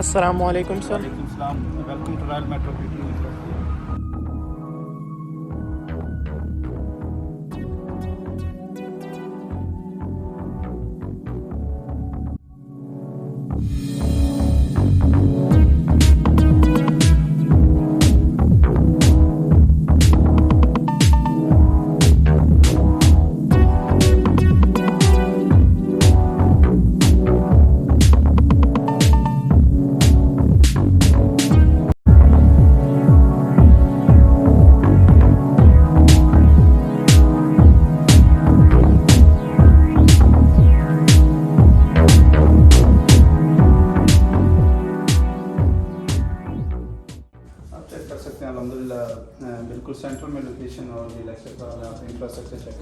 अस्सलामुअलैकुम सर। वालेकुम सलाम। Welcome to Royal Metro PT. Check कर सकते हैं अल्हम्दुलिल्लाह बिल्कुल सेंटर में लोकेशन और ये लेक्चर का आप इंफ्रास्ट्रक्चर चेक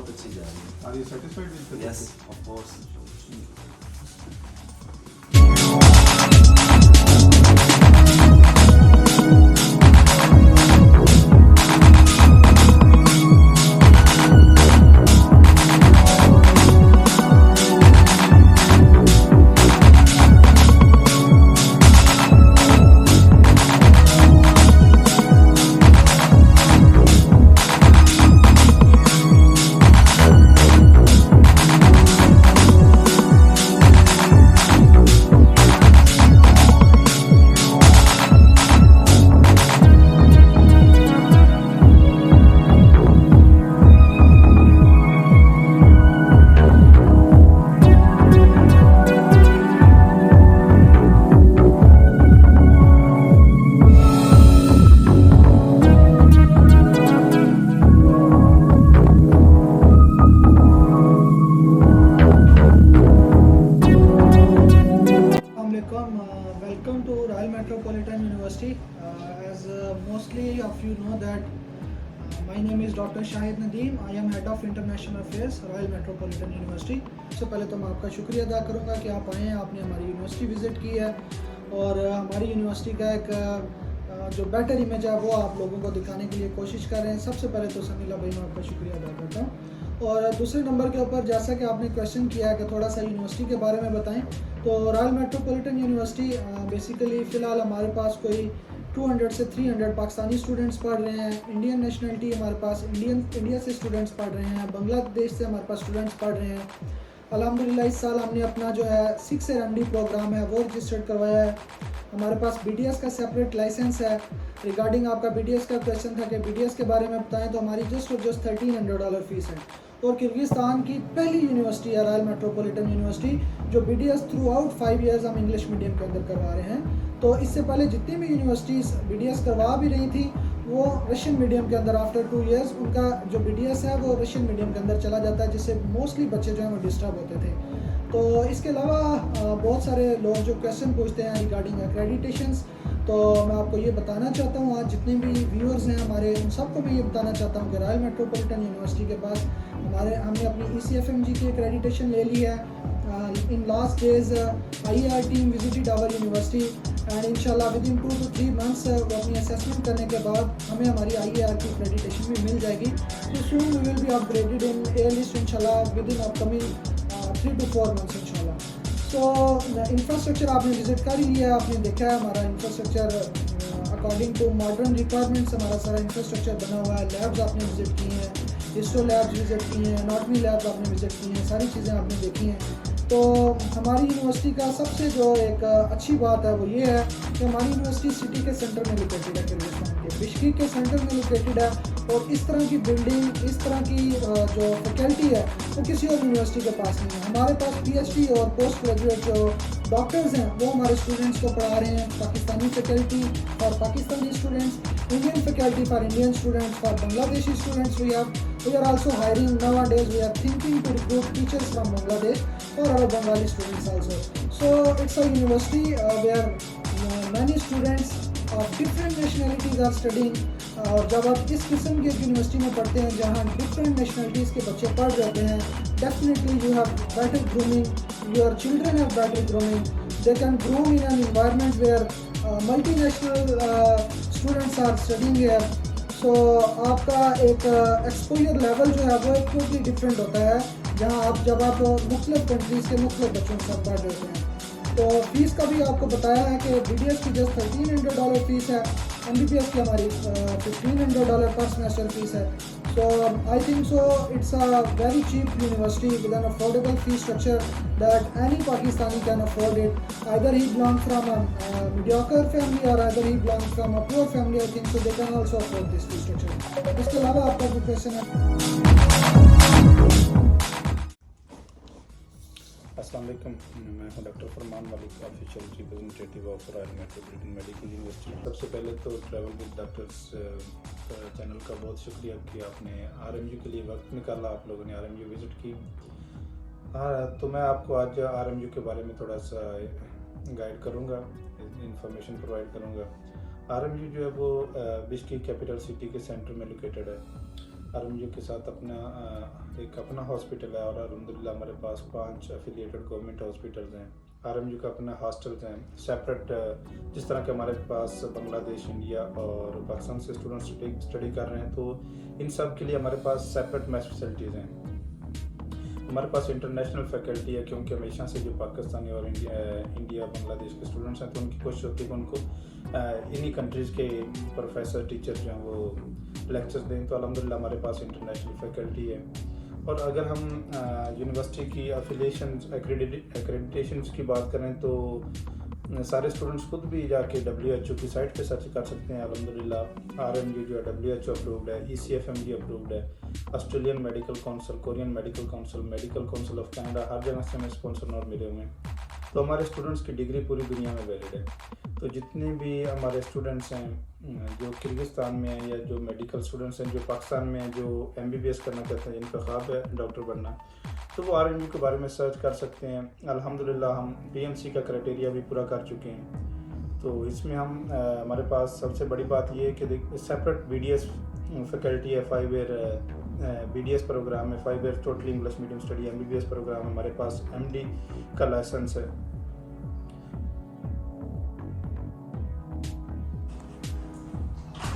बहुत अच्छी जा रही है। Are you satisfied with the yes of course. Welcome to Royal Metropolitan University. As mostly of you know that my name is Dr. Shahid Nadeem. I am Head of International Affairs, Royal Metropolitan University. सबसे पहले तो मैं आपका शुक्रिया अदा करूंगा कि आप आए हैं, आपने हमारी यूनिवर्सिटी विज़िट की है और हमारी यूनिवर्सिटी का एक जो बेटर इमेज है वो आप लोगों को दिखाने के लिए कोशिश कर रहे हैं। सबसे पहले तो समीला भाई मैं आपका शुक्रिया अदा करता हूँ। और दूसरे नंबर के ऊपर जैसा कि आपने क्वेश्चन किया है कि थोड़ा सा यूनिवर्सिटी के बारे में बताएं, तो रॉयल मेट्रोपॉलिटन यूनिवर्सिटी बेसिकली फ़िलहाल हमारे पास कोई 200 से 300 पाकिस्तानी स्टूडेंट्स पढ़ रहे हैं। इंडियन नेशनलिटी हमारे पास इंडिया से स्टूडेंट्स पढ़ रहे हैं, बांग्लादेश से हमारे पास स्टूडेंट्स पढ़ रहे हैं। अल्हम्दुलिल्लाह इस साल हमने अपना जो है 6 MD प्रोग्राम है वो रजिस्टर्ड करवाया है। हमारे पास BDS का सेपरेट लाइसेंस है। रिगार्डिंग आपका BDS का क्वेश्चन था कि BDS के बारे में बताएं, तो हमारी जस्ट $1,300 फ़ीस है और किर्गिस्तान की पहली यूनिवर्सिटी है रॉयल मेट्रोपॉलिटन यूनिवर्सिटी जो BDS थ्रू आउट 5 ईयर्स हम इंग्लिश मीडियम के अंदर करवा रहे हैं। तो इससे पहले जितनी भी यूनिवर्सिटीज़ BDS करवा भी रही थी वो रशियन मीडियम के अंदर आफ्टर 2 ईयर्स उनका जो BDS है वो रशियन मीडियम के अंदर चला जाता है, जिससे मोस्टली बच्चे जो हैं वो डिस्टर्ब होते थे। तो इसके अलावा बहुत सारे लोग जो क्वेश्चन पूछते हैं रिगार्डिंग एक्रेडिटेशंस, तो मैं आपको ये बताना चाहता हूँ, आज जितने भी व्यूअर्स हैं हमारे उन सबको मैं ये बताना चाहता हूँ कि रॉयल मेट्रोपॉलिटन यूनिवर्सिटी के पास हमने अपनी ECFMG की एक्रेडिटेशन ले ली है। In last days IAR team visited our university and इंशाल्लाह विद इन 2 to 3 मंथ्स वो अपनी असेसमेंट करने के बाद हमें हमारी IAR की एक्रेडिटेशन भी मिल जाएगी। तो soon we will be upgraded in एयरलिस्ट इंशाल्लाह with in upcoming 3 to 4 months इंशाल्लाह। तो इंफ्रास्ट्रक्चर आपने विजिट कर ही लिया, आपने देखा है हमारा infrastructure according to modern requirements हमारा सारा इंफ्रास्ट्रक्चर बना हुआ है। लैब्स आपने विजिट की हैं, हिस्टो लैब्स विजिट की हैं, एनाटॉमी लैब्स आपने विजिट की हैं, सारी चीज़ें आपने देखी हैं। तो हमारी यूनिवर्सिटी का सबसे जो एक अच्छी बात है वो ये है कि हमारी यूनिवर्सिटी सिटी के सेंटर में लोकेटेड है, किर्गिस्तान के बिश्केक के सेंटर में लोकेटेड है और इस तरह की बिल्डिंग, इस तरह की जो फैकल्टी है वो किसी और यूनिवर्सिटी के पास नहीं है। हमारे पास PhD और पोस्ट ग्रेजुएट जो डॉक्टर्स हैं वो हमारे स्टूडेंट्स को पढ़ा रहे हैं, पाकिस्तानी फैकल्टी और Pakistani students, Indian faculty for Indian students, for Bangladeshi students we are also hiring nowadays. We are thinking to recruit teachers from Bangladesh or our Bengali students also. So it's a university where many students of different nationalities are studying. और जब आप इस किस्म की university में पढ़ते हैं जहाँ डिफरेंट नेशनलिटीज़ के बच्चे पढ़ जाते हैं, definitely you have better grooming, your children have better grooming, they can groom in an environment where multinational students are studying here. So आपका एक एक्सपोजर लेवल जो है वो एक टोटली डिफरेंट होता है जहाँ जब आप मुख्तलिफ कंट्रीज़ के मुख्तलिफ बच्चों के साथ पढ़ रहे हैं। तो फीस का भी आपको बताया है कि BDS की जस्ट $1,300 फीस है, MBBS की हमारी $1,500 पर सेमेस्टर फीस है। So I think so it's a very cheap university with an affordable fee structure that any Pakistani can afford it. Either he belong from a mediocre family or either he belong from a poor family, I think so they can also afford this fee structure. इसके अलावा आपका कोई question है? अस्सलाम वालेकुम, मैं हूं doctor Farman Malik, official representative of royal metropolitan medical university. सबसे पहले तो ट्रैवल विद डॉक्टर्स चैनल का बहुत शुक्रिया कि आपने RMU के लिए वक्त निकाला, आप लोगों ने RMU विज़िट की। हाँ, तो मैं आपको आज RMU के बारे में थोड़ा सा गाइड करूँगा, इंफॉर्मेशन प्रोवाइड करूँगा। RMU जो है वो बिश्केक कैपिटल सिटी के सेंटर में लोकेटेड है। आरएमयू के साथ अपना एक अपना हॉस्पिटल है और अल्हम्दुलिल्लाह हमारे पास 5 एफिलिएटेड गवर्नमेंट हॉस्पिटल्स हैं। आरएमयू का अपना हॉस्टल्स हैं सेपरेट, जिस तरह के हमारे पास बांग्लादेश, इंडिया और पाकिस्तान से स्टूडेंट स्टडी कर रहे हैं, तो इन सब के लिए हमारे पास सेपरेट मेस फैसिलिटीज़ हैं। हमारे पास इंटरनेशनल फैकल्टी है, क्योंकि हमेशा से जो पाकिस्तानी और इंडिया बांग्लादेश के स्टूडेंट्स हैं, तो उनकी कोशिश होती है कि उनको इन्हीं कंट्रीज़ के प्रोफेसर टीचर जो हैं वो लेक्चर्स दें। तो अल्हम्दुलिल्लाह हमारे पास इंटरनेशनल फैकल्टी है। और अगर हम यूनिवर्सिटी की अफिलिएशन एक्रेडिटेशंस की बात करें तो सारे स्टूडेंट्स खुद भी जाके WHO की साइट पे सर्च कर सकते हैं। अल्हम्दुलिल्लाह आरएमयू जो है WHO अप्रूव्ड है, ECFMG अप्रूव्ड है, Australian medical council, Korean medical council, medical council of Canada, हर जगह से हमें स्पॉन्सर नोट मिले हुए हैं। तो हमारे स्टूडेंट्स की डिग्री पूरी दुनिया में वैलिड है। तो जितने भी हमारे स्टूडेंट्स हैं जो किर्गिस्तान में हैं या जो मेडिकल स्टूडेंट्स हैं जो पाकिस्तान में हैं, जो MBBS करना चाहते हैं, जिनका ख्वाब है डॉक्टर बनना, तो वो आरएमयू के बारे में सर्च कर सकते हैं। अल्हम्दुलिल्लाह हम PMC का क्राइटेरिया भी पूरा कर चुके हैं। तो इसमें हम हमारे पास सबसे बड़ी बात ये है कि सेपरेट BDS फैकल्टी है, 5 ईयर BDS प्रोग्राम है, 5 year totally English medium study MBBS programme है। हमारे पास MD का लाइसेंस है।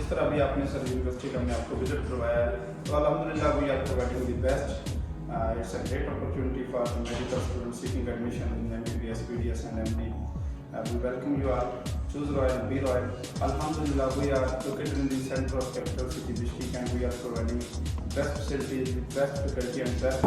इस तरह भी आपने सर यूनिवर्सिटी का मैं आपको विजिट करवाया है, तो अल्हम्दुलिल्लाह we are providing the best. It's a great opportunity for medical students seeking admission in MBBS, BDS and MD. We welcome you all. Choose Royal, be Royal. Alhamdulillah, we are located in the center of capital city Bishkek, and we are providing best facilities with best faculty and best